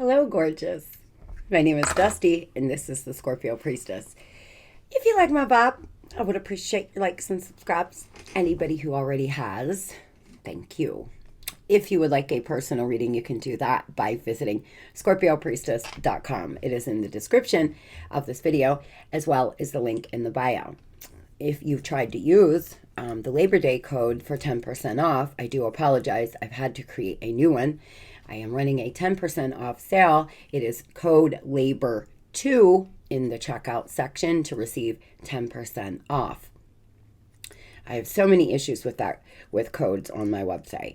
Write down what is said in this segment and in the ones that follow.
Hello, gorgeous. My name is Dusty, and this is the Scorpio Priestess. If you like my vibe, I would appreciate your likes and subscribes. Anybody who already has, thank you. If you would like a personal reading, you can do that by visiting Scorpiopriestess.com. It is in the description of this video, as well as the link in the bio. If you've tried to use the Labor Day code for 10% off, I do apologize. I've had to create a new one. I am running a 10% off sale. It is code LABOR2 in the checkout section to receive 10% off. I have so many issues with that, with codes on my website.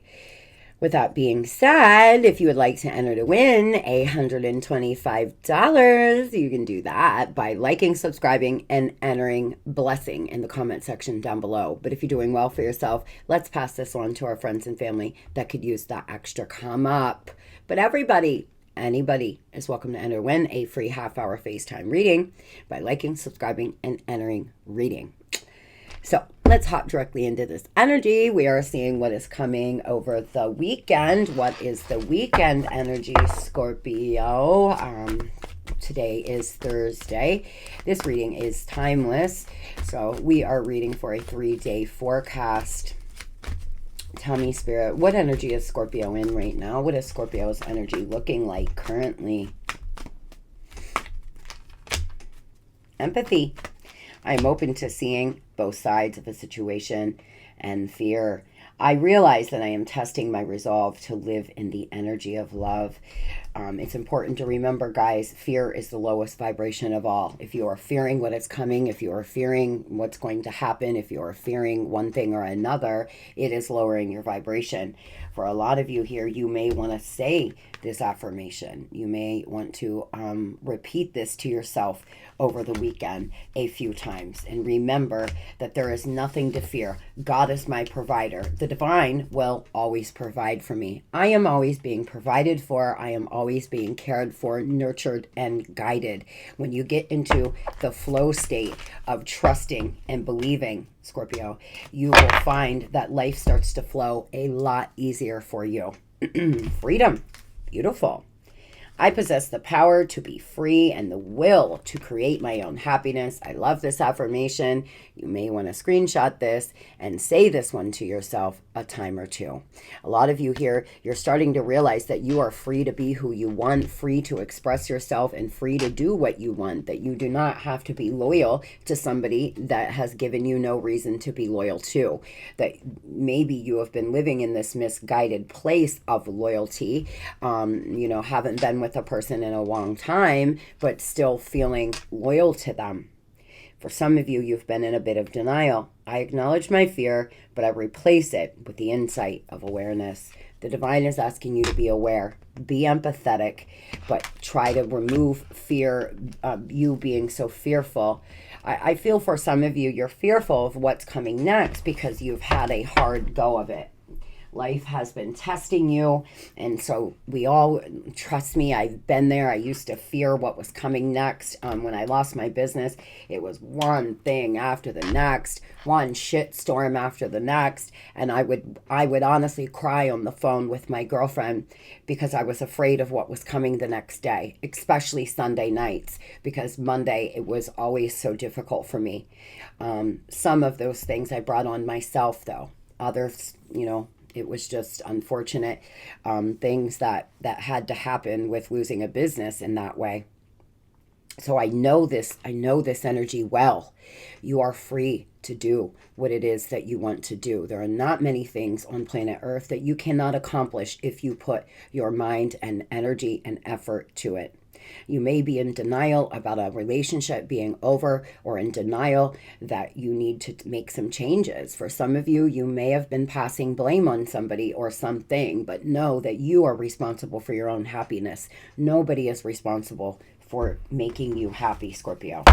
With that being said, if you would like to enter to win $125, you can do that by liking, subscribing, and entering blessing in the comment section down below. But if you're doing well for yourself, let's pass this on to our friends and family that could use that extra come up. But everybody, anybody is welcome to enter to win a free half-hour FaceTime reading by liking, subscribing, and entering reading. So let's hop directly into this energy. We are seeing what is coming over the weekend. What is the weekend energy, Scorpio? Today is Thursday. This reading is timeless. So we are reading for a 3-day forecast. Tell me, Spirit, what energy is Scorpio in right now? What is Scorpio's energy looking like currently? Empathy. I'm open to seeing both sides of a situation and fear. I realize that I am testing my resolve to live in the energy of love. It's important to remember, guys, fear is the lowest vibration of all. If you are fearing what is coming, if you are fearing what's going to happen, if you are fearing one thing or another, it is lowering your vibration. For a lot of you here, you may want to say this affirmation. You may want to repeat this to yourself over the weekend a few times. And remember that there is nothing to fear. God is my provider. The divine will always provide for me. I am always being provided for. I am always being cared for, nurtured, and guided. When you get into the flow state of trusting and believing, Scorpio, you will find that life starts to flow a lot easier for you. Freedom. Beautiful. I possess the power to be free and the will to create my own happiness. I love this affirmation. You may want to screenshot this and say this one to yourself a time or two. A lot of you here, you're starting to realize that you are free to be who you want, free to express yourself, and free to do what you want, that you do not have to be loyal to somebody that has given you no reason to be loyal to, that maybe you have been living in this misguided place of loyalty, haven't been with a person in a long time, but still feeling loyal to them. For some of you, you've been in a bit of denial. I acknowledge my fear, but I replace it with the insight of awareness. The divine is asking you to be aware, be empathetic, but try to remove fear, you being so fearful. I feel for some of you, you're fearful of what's coming next because you've had a hard go of it. Life has been testing you, and so we all, trust me, I've been there. I used to fear what was coming next. When I lost my business, it was one thing after the next, one shit storm after the next, and I would honestly cry on the phone with my girlfriend because I was afraid of what was coming the next day, especially Sunday nights, because Monday, it was always so difficult for me. Some of those things I brought on myself, though. Others, it was just unfortunate things that had to happen with losing a business in that way. So I know this energy well. You are free to do what it is that you want to do. There are not many things on planet Earth that you cannot accomplish if you put your mind and energy and effort to it. You may be in denial about a relationship being over, or in denial that you need to make some changes. For some of you, you may have been passing blame on somebody or something, but know that you are responsible for your own happiness. Nobody is responsible for making you happy, Scorpio.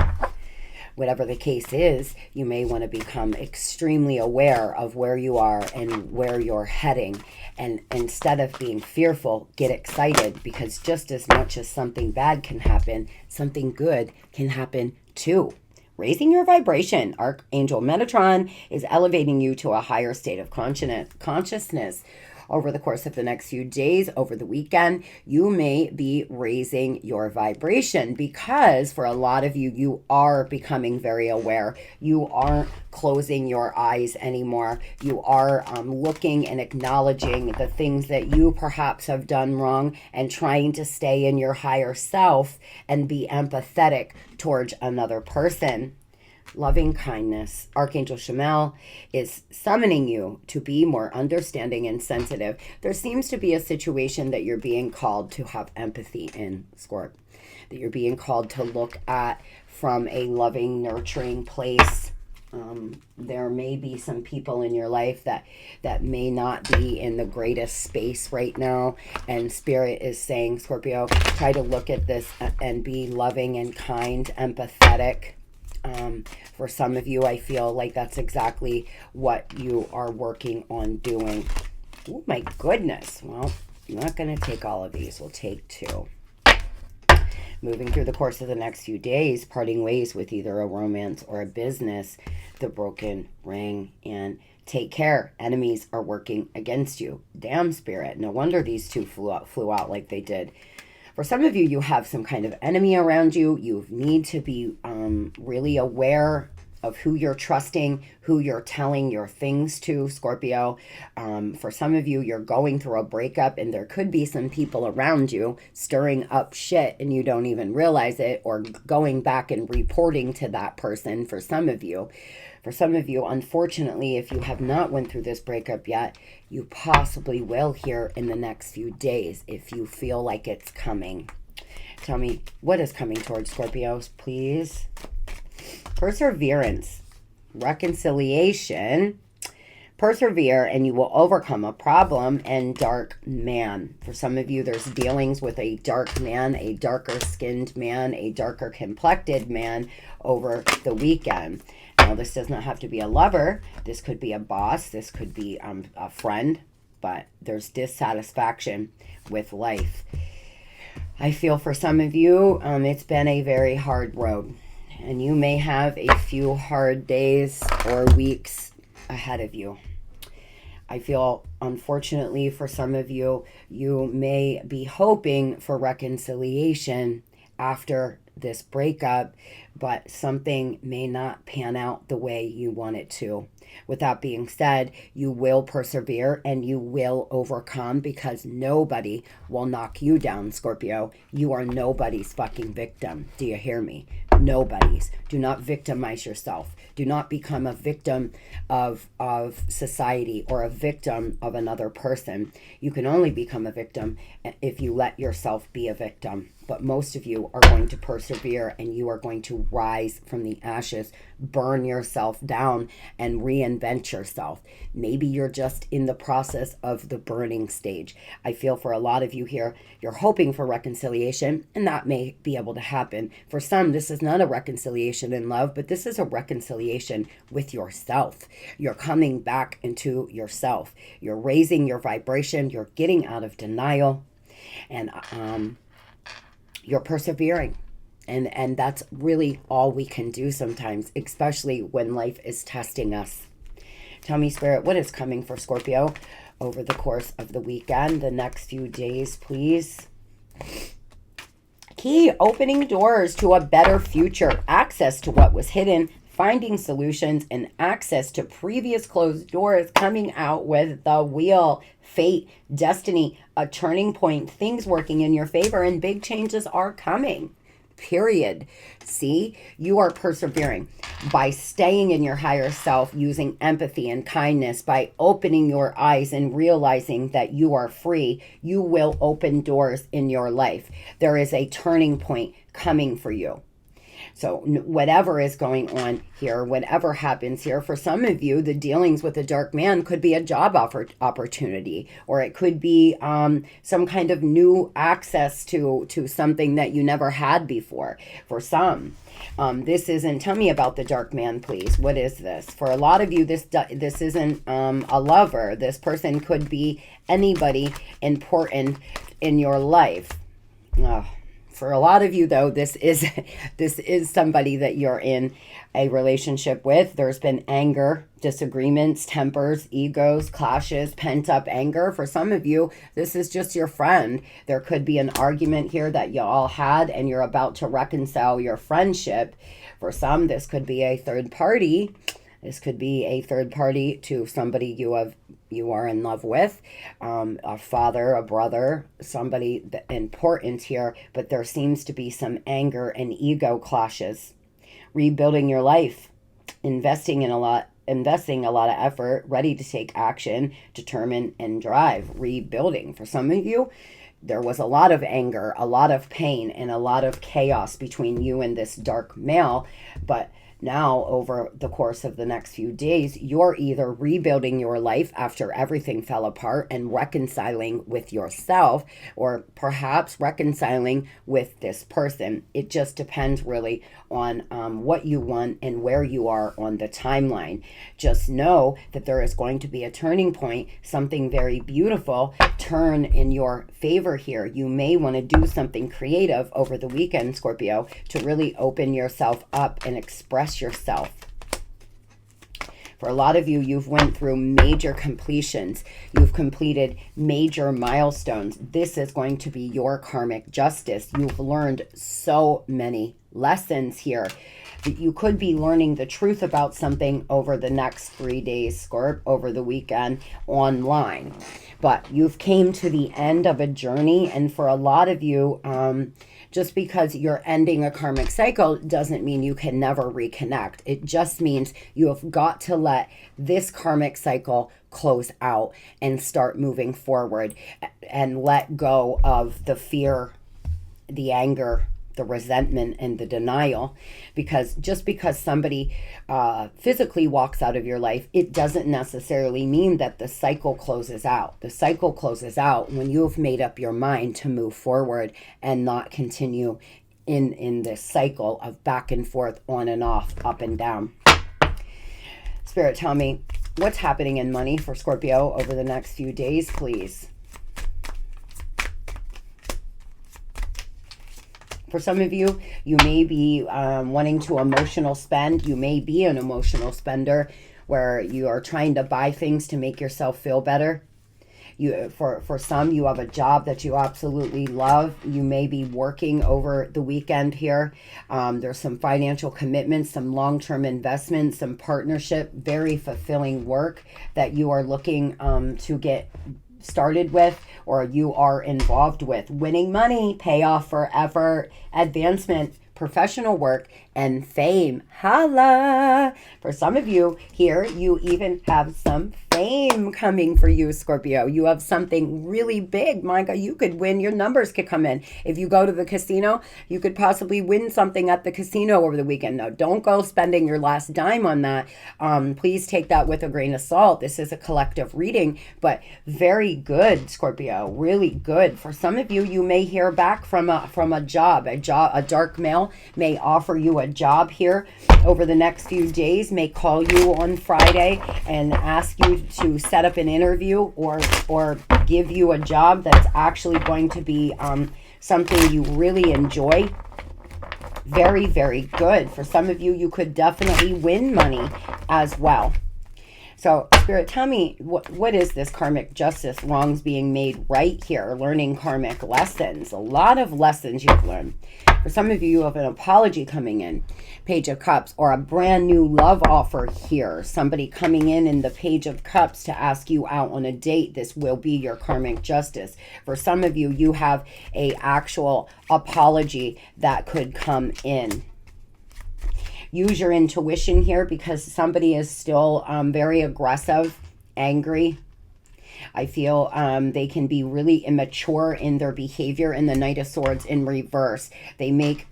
Whatever the case is, you may want to become extremely aware of where you are and where you're heading. And instead of being fearful, get excited, because just as much as something bad can happen, something good can happen too. Raising your vibration. Archangel Metatron is elevating you to a higher state of consciousness. over the course of the next few days, over the weekend, you may be raising your vibration, because for a lot of you, you are becoming very aware. You aren't closing your eyes anymore. You are looking and acknowledging the things that you perhaps have done wrong, and trying to stay in your higher self and be empathetic towards another person. Loving kindness. Archangel Shamael is summoning you to be more understanding and sensitive. There seems to be a situation that you're being called to have empathy in, Scorp. That you're being called to look at from a loving, nurturing place. There may be some people in your life that may not be in the greatest space right now. And Spirit is saying, Scorpio, try to look at this and be loving and kind, empathetic. For some of you, I feel like that's exactly what you are working on doing. Oh my goodness. Well, I'm not going to take all of these. We'll take 2. Moving through the course of the next few days, parting ways with either a romance or a business, the broken ring, and take care. Enemies are working against you. Damn, Spirit. No wonder these 2 flew out like they did. For some of you, you have some kind of enemy around you. You need to be really aware of who you're trusting, who you're telling your things to, Scorpio. For some of you, you're going through a breakup, and there could be some people around you stirring up shit and you don't even realize it, or going back and reporting to that person for some of you. For some of you, unfortunately, if you have not went through this breakup yet, you possibly will here in the next few days if you feel like it's coming. Tell me, what is coming towards Scorpios, please? Perseverance, reconciliation. Persevere and you will overcome a problem, and dark man. For some of you, there's dealings with a dark man, a darker skinned man, a darker complected man over the weekend. Now, this does not have to be a lover. This could be a boss. This could be a friend. But there's dissatisfaction with life. I feel for some of you, it's been a very hard road. And you may have a few hard days or weeks ahead of you. I feel, unfortunately, for some of you, you may be hoping for reconciliation after this breakup, but something may not pan out the way you want it to. With that being said, you will persevere and you will overcome, because nobody will knock you down, Scorpio. You are nobody's fucking victim. Do you hear me? Nobody's. Do not victimize yourself. Do not become a victim of society or a victim of another person. You can only become a victim if you let yourself be a victim. But most of you are going to persevere, and you are going to rise from the ashes, burn yourself down, and reinvent yourself. Maybe you're just in the process of the burning stage. I feel for a lot of you here, you're hoping for reconciliation, and that may be able to happen. For some, this is not a reconciliation in love, but this is a reconciliation with yourself. You're coming back into yourself. You're raising your vibration. You're getting out of denial. And you're persevering. And that's really all we can do sometimes, especially when life is testing us. Tell me, Spirit, what is coming for Scorpio over the course of the weekend, the next few days, please? Key, opening doors to a better future, access to what was hidden, finding solutions, and access to previous closed doors, coming out with the wheel, fate, destiny, a turning point, things working in your favor, and big changes are coming. Period. See, you are persevering by staying in your higher self, using empathy and kindness, by opening your eyes and realizing that you are free. You will open doors in your life. There is a turning point coming for you. So whatever is going on here, whatever happens here, for some of you, the dealings with the dark man could be a job opportunity, or it could be some kind of new access to something that you never had before. For some, this isn't, tell me about the dark man, please. What is this? For a lot of you, this isn't a lover. This person could be anybody important in your life. Oh, For a lot of you, though, this is this is somebody that you're in a relationship with. There's been anger, disagreements, tempers, egos, clashes, pent-up anger. For some of you, this is just your friend. There could be an argument here that you all had and you're about to reconcile your friendship. For some, this could be a third party. This could be a third party to somebody you are in love with, a father, a brother, somebody important here, but there seems to be some anger and ego clashes. Rebuilding your life, investing a lot of effort, ready to take action, determine and drive. Rebuilding. For some of you, there was a lot of anger, a lot of pain, and a lot of chaos between you and this dark male, but now, over the course of the next few days, you're either rebuilding your life after everything fell apart and reconciling with yourself, or perhaps reconciling with this person. It just depends really on what you want and where you are on the timeline. Just know that there is going to be a turning point, something very beautiful turn in your favor here. You may want to do something creative over the weekend, Scorpio, to really open yourself up and express yourself. For a lot of you, you've went through major completions. You've completed major milestones. This is going to be your karmic justice. You've learned so many lessons here. You could be learning the truth about something over the next 3 days, Scorp, over the weekend online. But you've came to the end of a journey, and for a lot of you, just because you're ending a karmic cycle doesn't mean you can never reconnect. It just means you have got to let this karmic cycle close out and start moving forward and let go of the fear, the anger, the resentment, and the denial. Because just because somebody physically walks out of your life, it doesn't necessarily mean that the cycle closes out. The cycle closes out when you have made up your mind to move forward and not continue in this cycle of back and forth, on and off, up and down. Spirit, tell me what's happening in money for Scorpio over the next few days, please. For some of you, you may be wanting to emotional spend. You may be an emotional spender where you are trying to buy things to make yourself feel better. For some, you have a job that you absolutely love. You may be working over the weekend here. There's some financial commitments, some long-term investments, some partnership, very fulfilling work that you are looking to get started with, or you are involved with. Winning money, payoff for effort, advancement, professional work, and fame. Holla! For some of you here, you even have some fame coming for you, Scorpio. You have something really big. My God, you could win. Your numbers could come in. If you go to the casino, you could possibly win something at the casino over the weekend. No, don't go spending your last dime on that. Please take that with a grain of salt. This is a collective reading, but very good, Scorpio. Really good. For some of you, you may hear back from a job. A dark male may offer you a job here over the next few days, may call you on Friday and ask you to set up an interview or give you a job that's actually going to be something you really enjoy. Very, very good. For some of you, you could definitely win money as well. So, Spirit, tell me, what is this karmic justice? Wrongs being made right here. Learning karmic lessons. A lot of lessons you've learned. For some of you, you have an apology coming in. Page of Cups, or a brand new love offer here. Somebody coming in the Page of Cups to ask you out on a date. This will be your karmic justice. For some of you, you have a actual apology that could come in. Use your intuition here because somebody is still very aggressive, angry. I feel they can be really immature in their behavior in the Knight of Swords in reverse. They make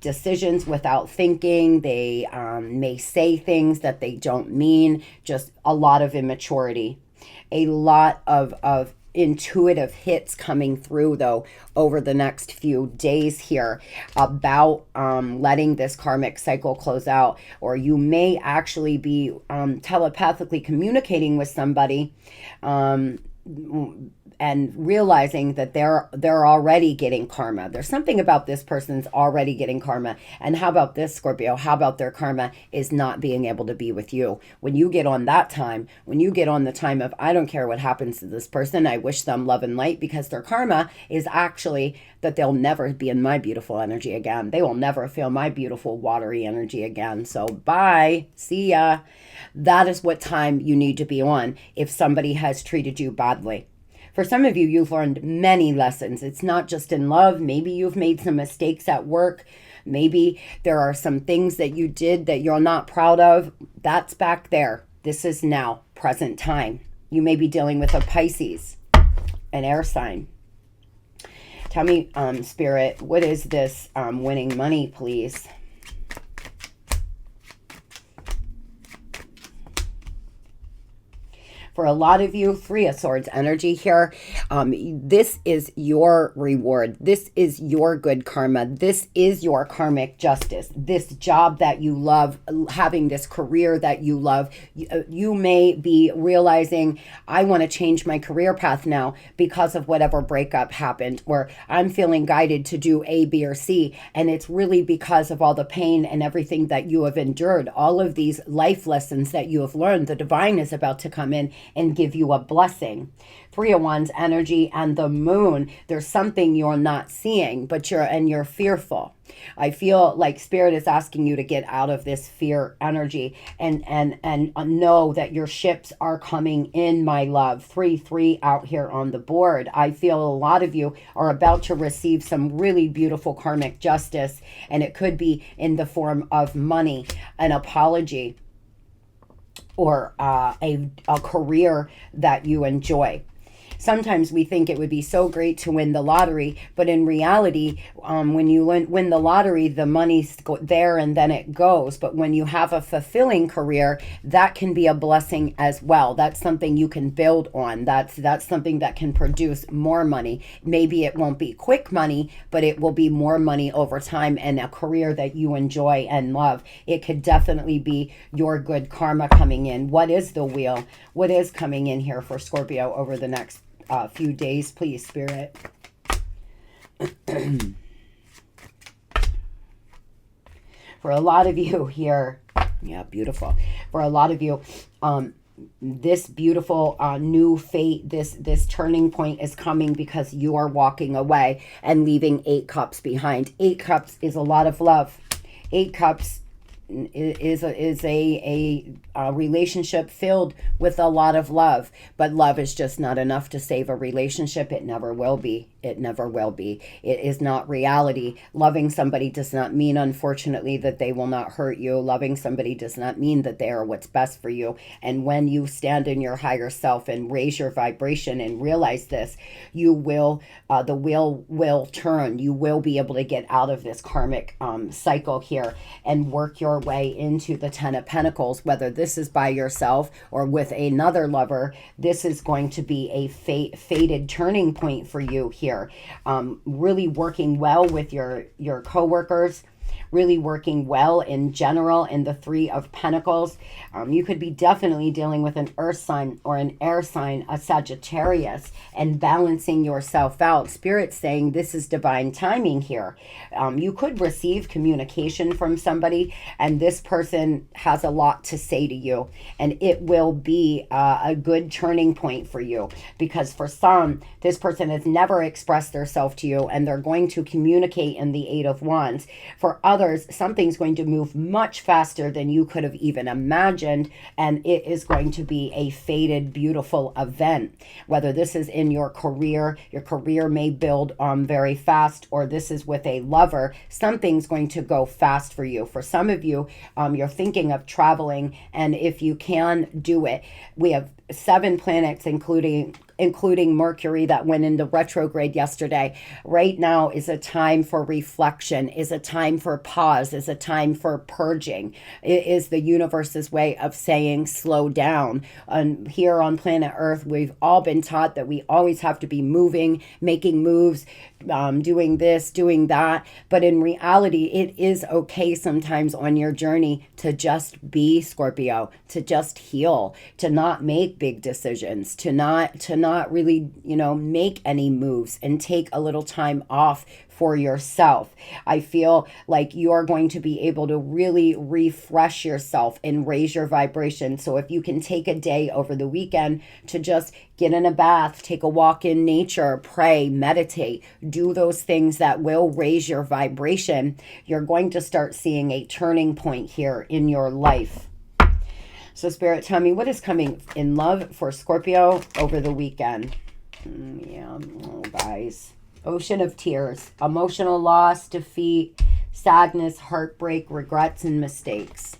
decisions without thinking. They may say things that they don't mean. Just a lot of immaturity. A lot of intuitive hits coming through, though, over the next few days here about letting this karmic cycle close out. Or you may actually be telepathically communicating with somebody and realizing that they're already getting karma. There's something about this person's already getting karma. And how about this, Scorpio? How about their karma is not being able to be with you? When you get on that time, when you get on the time of, I don't care what happens to this person, I wish them love and light, because their karma is actually that they'll never be in my beautiful energy again. They will never feel my beautiful watery energy again. So bye, see ya. That is what time you need to be on if somebody has treated you badly. For some of you, you've learned many lessons. It's not just in love. Maybe you've made some mistakes at work. Maybe there are some things that you did that you're not proud of. That's back there. This is now, present time. You may be dealing with a Pisces, an air sign. Tell me, Spirit, what is this winning money, please? For a lot of you, Three of Swords energy here. This is your reward. This is your good karma. This is your karmic justice. This job that you love, having this career that you love. You may be realizing, I want to change my career path now because of whatever breakup happened, or I'm feeling guided to do A, B, or C. And it's really because of all the pain and everything that you have endured, all of these life lessons that you have learned. The divine is about to come in and give you a blessing. Three of Wands energy and the moon. There's something you're not seeing, but you're fearful. I feel like Spirit is asking you to get out of this fear energy and know that your ships are coming in, my love. 3-3 out here on the board. I feel a lot of you are about to receive some really beautiful karmic justice, and it could be in the form of money, an apology, or a career that you enjoy. Sometimes we think it would be so great to win the lottery, but in reality, when you win the lottery, the money's there and then it goes. But when you have a fulfilling career, that can be a blessing as well. That's something you can build on. That's something that can produce more money. Maybe it won't be quick money, but it will be more money over time, and a career that you enjoy and love. It could definitely be your good karma coming in. What is the wheel? What is coming in here for Scorpio over the next few days, please, Spirit? For a lot of you here, yeah, beautiful. For a lot of you, this beautiful new fate, this turning point is coming because you are walking away and leaving 8 cups behind. 8 cups is a lot of love. 8 cups is a relationship filled with a lot of love, but love is just not enough to save a relationship. It never will be. It never will be. It is not reality. Loving somebody does not mean, unfortunately, that they will not hurt you. Loving somebody does not mean that they are what's best for you. And when you stand in your higher self and raise your vibration and realize this, you will, the wheel will turn. You will be able to get out of this karmic cycle here and work your way into the 10 of Pentacles, whether this is by yourself or with another lover. This is going to be a fated turning point for you here. Really working well with your coworkers, really working well in general in the 3 of Pentacles. You could be definitely dealing with an earth sign or an air sign, a Sagittarius, and balancing yourself out. Spirit saying this is divine timing here. You could receive communication from somebody, and this person has a lot to say to you, and it will be a good turning point for you, because for some, this person has never expressed themselves to you, and they're going to communicate in the 8 of Wands. For others, something's going to move much faster than you could have even imagined, and it is going to be a fated, beautiful event. Whether this is in your career may build very fast, or this is with a lover, something's going to go fast for you. For some of you, you're thinking of traveling, and if you can do it, we have 7 planets, including Mercury that went into retrograde yesterday. Right now is a time for reflection, is a time for pause, is a time for purging. It is the universe's way of saying slow down. And here on planet Earth, we've all been taught that we always have to be moving, making moves, doing this, doing that. But in reality, it is okay sometimes on your journey to just be, Scorpio, to just heal, to not make big decisions, to not really, make any moves, and take a little time off for yourself. I feel like you are going to be able to really refresh yourself and raise your vibration. So if you can take a day over the weekend to just get in a bath, take a walk in nature, pray, meditate, do those things that will raise your vibration, you're going to start seeing a turning point here in your life. So Spirit, tell me what is coming in love for Scorpio over the weekend. Guys. Ocean of tears, emotional loss, defeat, sadness, heartbreak, regrets, and mistakes.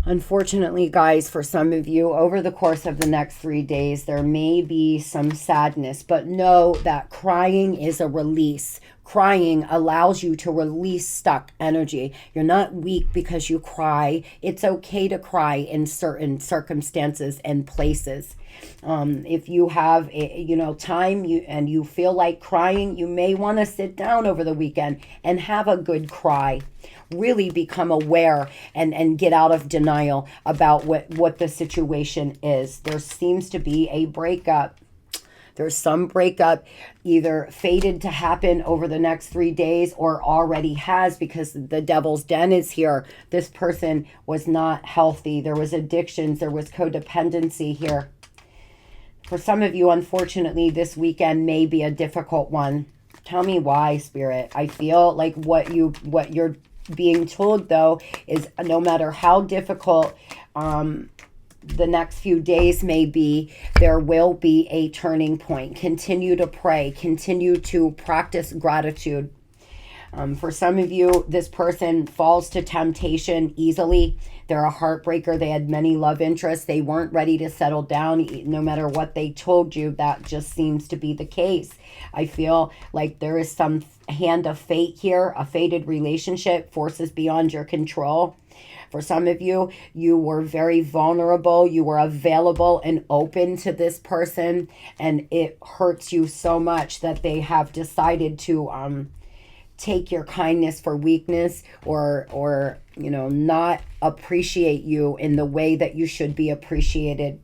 Unfortunately, guys, for some of you, over the course of the next 3 days, there may be some sadness, but know that crying is a release. Crying allows you to release stuck energy. You're not weak because you cry. It's okay to cry in certain circumstances and places. If you have time and you feel like crying, you may want to sit down over the weekend and have a good cry. Really become aware and get out of denial about what the situation is. There seems to be a breakup. There's some breakup either fated to happen over the next 3 days or already has, because the devil's den is here. This person was not healthy. There was addictions. There was codependency here. For some of you, unfortunately, this weekend may be a difficult one. Tell me why, Spirit. I feel like what you're being told, though, is no matter how difficult the next few days may be, there will be a turning point. Continue to pray. Continue to practice gratitude. For some of you, this person falls to temptation easily. They're a heartbreaker. They had many love interests. They weren't ready to settle down. No matter what they told you, that just seems to be the case. I feel like there is some hand of fate here, a fated relationship, forces beyond your control. For some of you, you were very vulnerable. You were available and open to this person, and it hurts you so much that they have decided to take your kindness for weakness, or not appreciate you in the way that you should be appreciated.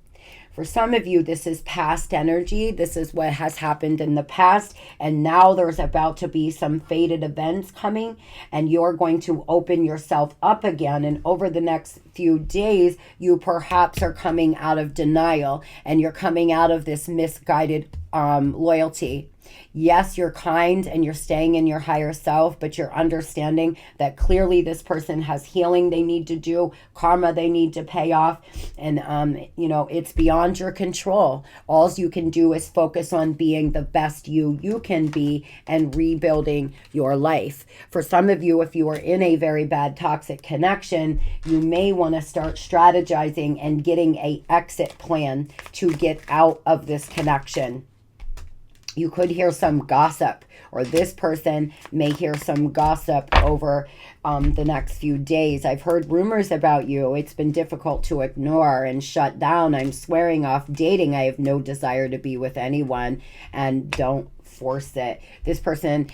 For some of you, this is past energy. This is what has happened in the past. And now there's about to be some fated events coming, and you're going to open yourself up again. And over the next few days, you perhaps are coming out of denial, and you're coming out of this misguided loyalty. Yes, you're kind and you're staying in your higher self, but you're understanding that clearly this person has healing they need to do, karma they need to pay off, and it's beyond your control. All you can do is focus on being the best you can be and rebuilding your life. For some of you, if you are in a very bad toxic connection, you may want to start strategizing and getting an exit plan to get out of this connection. You could hear some gossip, or this person may hear some gossip over the next few days. I've heard rumors about you. It's been difficult to ignore and shut down. I'm swearing off dating. I have no desire to be with anyone, and don't force it. This person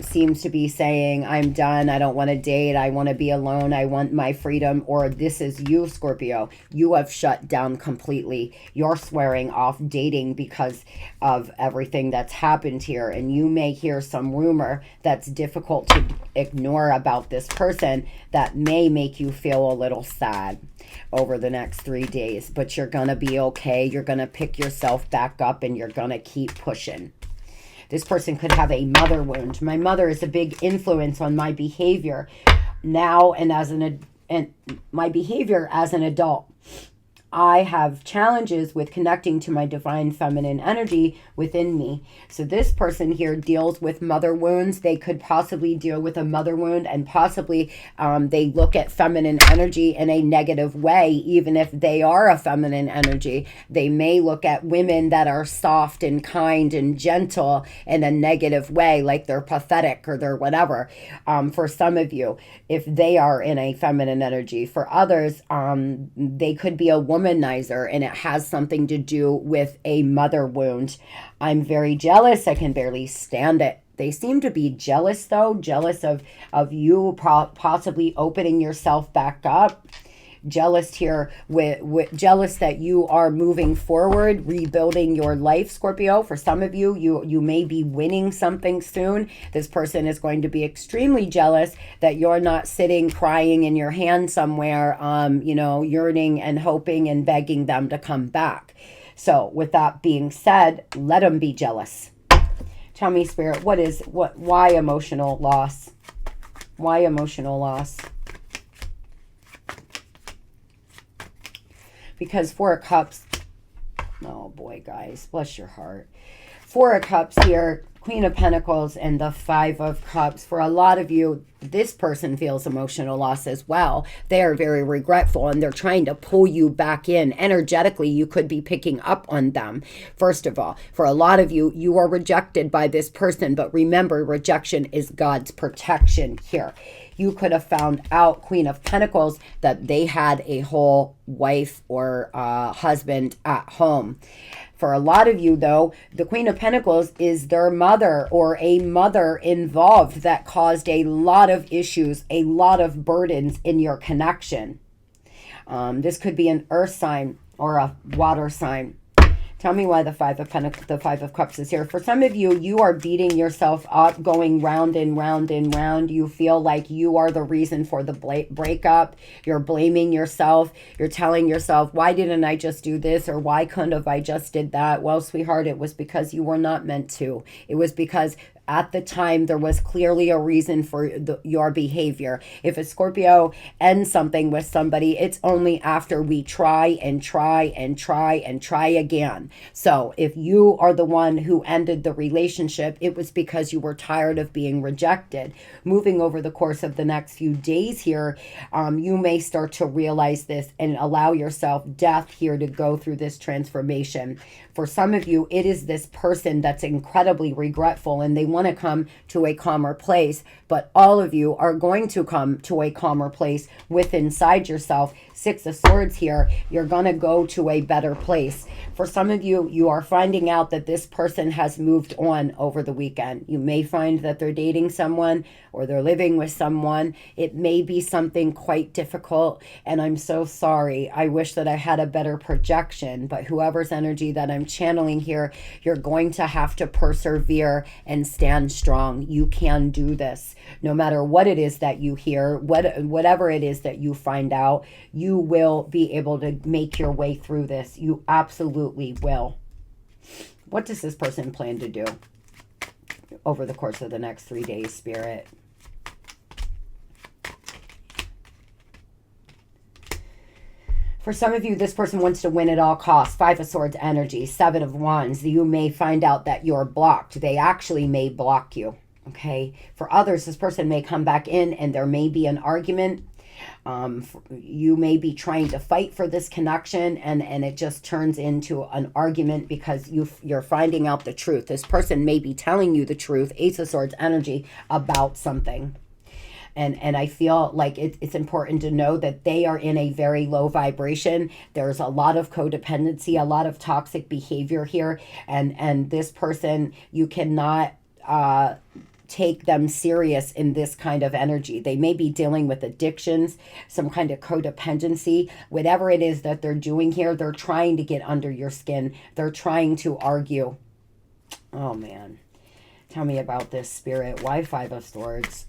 seems to be saying, I'm done. I don't want to date. I want to be alone. I want my freedom. Or this is you, Scorpio. You have shut down completely. You're swearing off dating because of everything that's happened here. And you may hear some rumor that's difficult to ignore about this person that may make you feel a little sad over the next 3 days. But you're going to be okay. You're going to pick yourself back up, and you're going to keep pushing. This person could have a mother wound. My mother is a big influence on my behavior now and my behavior as an adult. I have challenges with connecting to my divine feminine energy within me. So this person here deals with mother wounds. They could possibly deal with a mother wound, and possibly they look at feminine energy in a negative way. Even if they are a feminine energy, they may look at women that are soft and kind and gentle in a negative way, like they're pathetic or they're whatever. For some of you, if they are in a feminine energy. For others, they could be a womanizer, and it has something to do with a mother wound. I'm very jealous. I can barely stand it. They seem to be jealous, though, jealous of you possibly opening yourself back up. Jealous here, jealous that you are moving forward, rebuilding your life, Scorpio. For some of you, you may be winning something soon. This person is going to be extremely jealous that you're not sitting crying in your hand somewhere, you know, yearning and hoping and begging them to come back. So with that being said, let them be jealous. Tell me, Spirit, why emotional loss? Why emotional loss? Because Four of Cups, oh boy, guys, bless your heart. Four of Cups here, Queen of Pentacles, and the Five of Cups. For a lot of you, this person feels emotional loss as well. They are very regretful, and they're trying to pull you back in. Energetically, you could be picking up on them. First of all, for a lot of you, you are rejected by this person, but remember, rejection is God's protection here. You could have found out, Queen of Pentacles, that they had a whole wife or husband at home. For a lot of you, though, the Queen of Pentacles is their mother or a mother involved that caused a lot of issues, a lot of burdens in your connection. This could be an earth sign or a water sign. Tell me why the Five of Cups is here. For some of you, you are beating yourself up, going round and round and round. You feel like you are the reason for the breakup. You're blaming yourself. You're telling yourself, why didn't I just do this? Or why couldn't have I just did that? Well, sweetheart, it was because you were not meant to. It was because at the time, there was clearly a reason for your behavior. If a Scorpio ends something with somebody, it's only after we try and try and try and try again. So if you are the one who ended the relationship, it was because you were tired of being rejected. Moving over the course of the next few days here, you may start to realize this and allow yourself death here to go through this transformation. For some of you, it is this person that's incredibly regretful and they want to come to a calmer place, but all of you are going to come to a calmer place with inside yourself. Six of Swords here, you're going to go to a better place. For some of you, you are finding out that this person has moved on over the weekend. You may find that they're dating someone or they're living with someone. It may be something quite difficult, and I'm so sorry. I wish that I had a better projection, but whoever's energy that I'm channeling here, you're going to have to persevere and stand strong. You can do this. No matter what it is that you hear, whatever it is that you find out, you will be able to make your way through this. You absolutely will. What does this person plan to do over the course of the next 3 days, Spirit? For some of you, this person wants to win at all costs. Five of Swords energy, Seven of Wands. You may find out that you're blocked. They actually may block you. Okay. For others, this person may come back in and there may be an argument. You may be trying to fight for this connection and it just turns into an argument because you're finding out the truth. This person may be telling you the truth, Ace of Swords energy, about something. And I feel like it's important to know that they are in a very low vibration. There's a lot of codependency, a lot of toxic behavior here. And this person, you cannot take them serious in this kind of energy. They may be dealing with addictions, some kind of codependency. Whatever it is that they're doing here, they're trying to get under your skin. They're trying to argue. Oh, man. Tell me about this, Spirit. Why Five of Swords?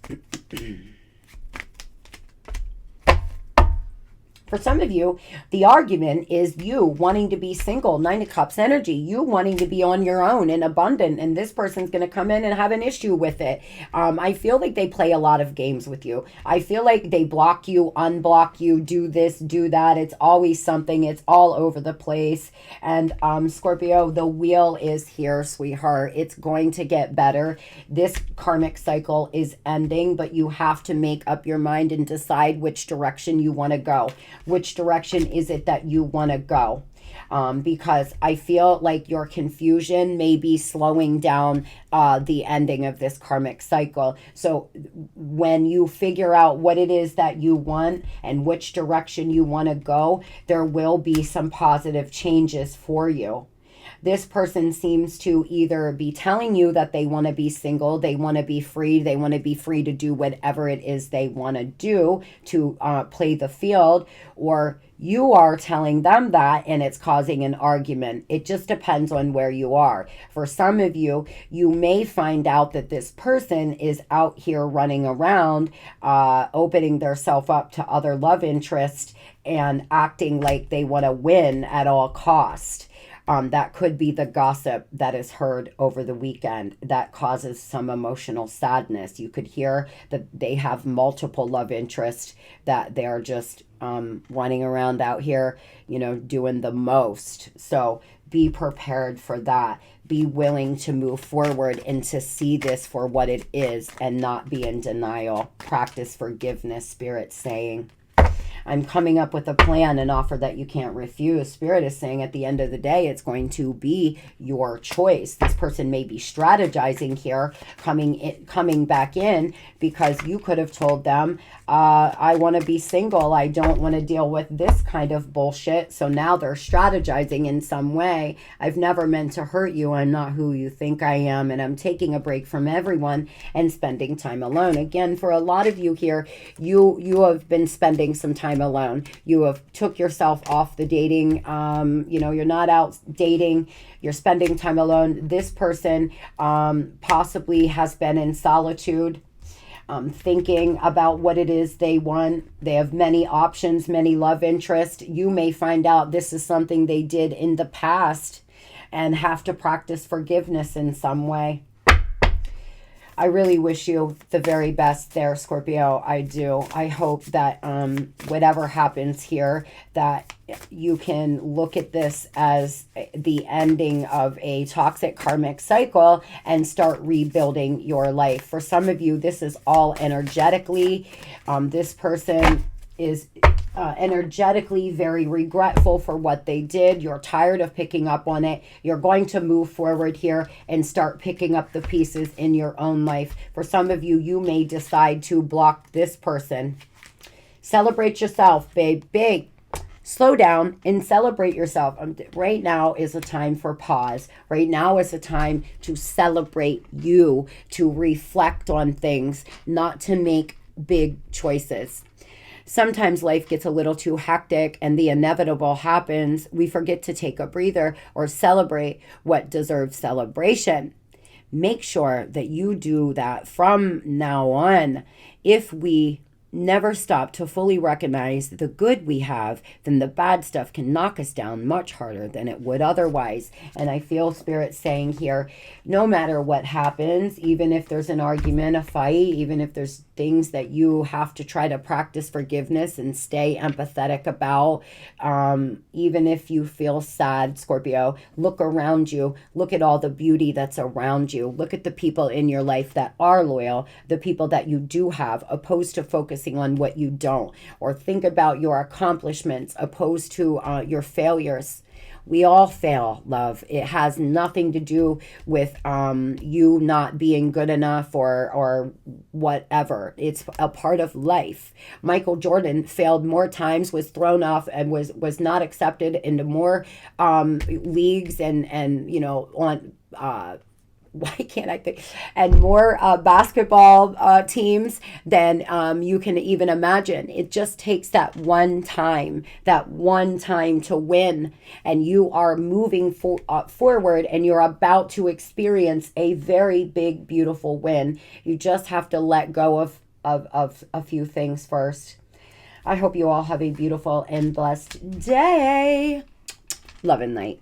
For some of you, the argument is you wanting to be single, Nine of Cups energy, you wanting to be on your own and abundant, and this person's going to come in and have an issue with it. I feel like they play a lot of games with you. I feel like they block you, unblock you, do this, do that. It's always something. It's all over the place. And Scorpio, the wheel is here, sweetheart. It's going to get better. This karmic cycle is ending, but you have to make up your mind and decide which direction you want to go. Which direction is it that you want to go? Because I feel like your confusion may be slowing down the ending of this karmic cycle. So when you figure out what it is that you want and which direction you want to go, there will be some positive changes for you. This person seems to either be telling you that they want to be single, they want to be free, they want to be free to do whatever it is they want to do to play the field, or you are telling them that and it's causing an argument. It just depends on where you are. For some of you, you may find out that this person is out here running around, opening themselves up to other love interests and acting like they want to win at all cost. That could be the gossip that is heard over the weekend that causes some emotional sadness. You could hear that they have multiple love interests, that they're just running around out here, doing the most. So be prepared for that. Be willing to move forward and to see this for what it is and not be in denial. Practice forgiveness, Spirit's saying. I'm coming up with a plan, an offer that you can't refuse. Spirit is saying at the end of the day, it's going to be your choice. This person may be strategizing here, coming back in, because you could have told them, I want to be single. I don't want to deal with this kind of bullshit. So now they're strategizing in some way. I've never meant to hurt you. I'm not who you think I am. And I'm taking a break from everyone and spending time alone. Again, for a lot of you here, you have been spending some time alone. You have took yourself off the dating. You're not out dating. You're spending time alone. This person possibly has been in solitude, thinking about what it is they want. They have many options, many love interests. You may find out this is something they did in the past and have to practice forgiveness in some way. I really wish you the very best there, Scorpio. I do. I hope that whatever happens here, that you can look at this as the ending of a toxic karmic cycle and start rebuilding your life. For some of you, this is all energetically. This person is energetically very regretful for what they did. You're tired of picking up on it. You're going to move forward here and start picking up the pieces in your own life. For some of you, you may decide to block this person. Celebrate yourself, babe. Big. Slow down and celebrate yourself. Right now is a time for pause. Right now is a time to celebrate you, to reflect on things, not to make big choices. Sometimes life gets a little too hectic and the inevitable happens. We forget to take a breather or celebrate what deserves celebration. Make sure that you do that from now on. If we never stop to fully recognize the good we have, then the bad stuff can knock us down much harder than it would otherwise. And I feel Spirit saying here, no matter what happens, even if there's an argument, a fight, even if there's things that you have to try to practice forgiveness and stay empathetic about, even if you feel sad, Scorpio, look around you, look at all the beauty that's around you, look at the people in your life that are loyal, the people that you do have, opposed to focusing on what you don't, or think about your accomplishments opposed to your failures. We all fail, love. It has nothing to do with you not being good enough or whatever. It's a part of life. Michael Jordan failed more times, was thrown off, and was not accepted into more leagues and on why can't I think, and more basketball teams than you can even imagine. It just takes that one time to win, and you are moving forward, and you're about to experience a very big, beautiful win. You just have to let go of a few things first. I hope you all have a beautiful and blessed day. Love and light.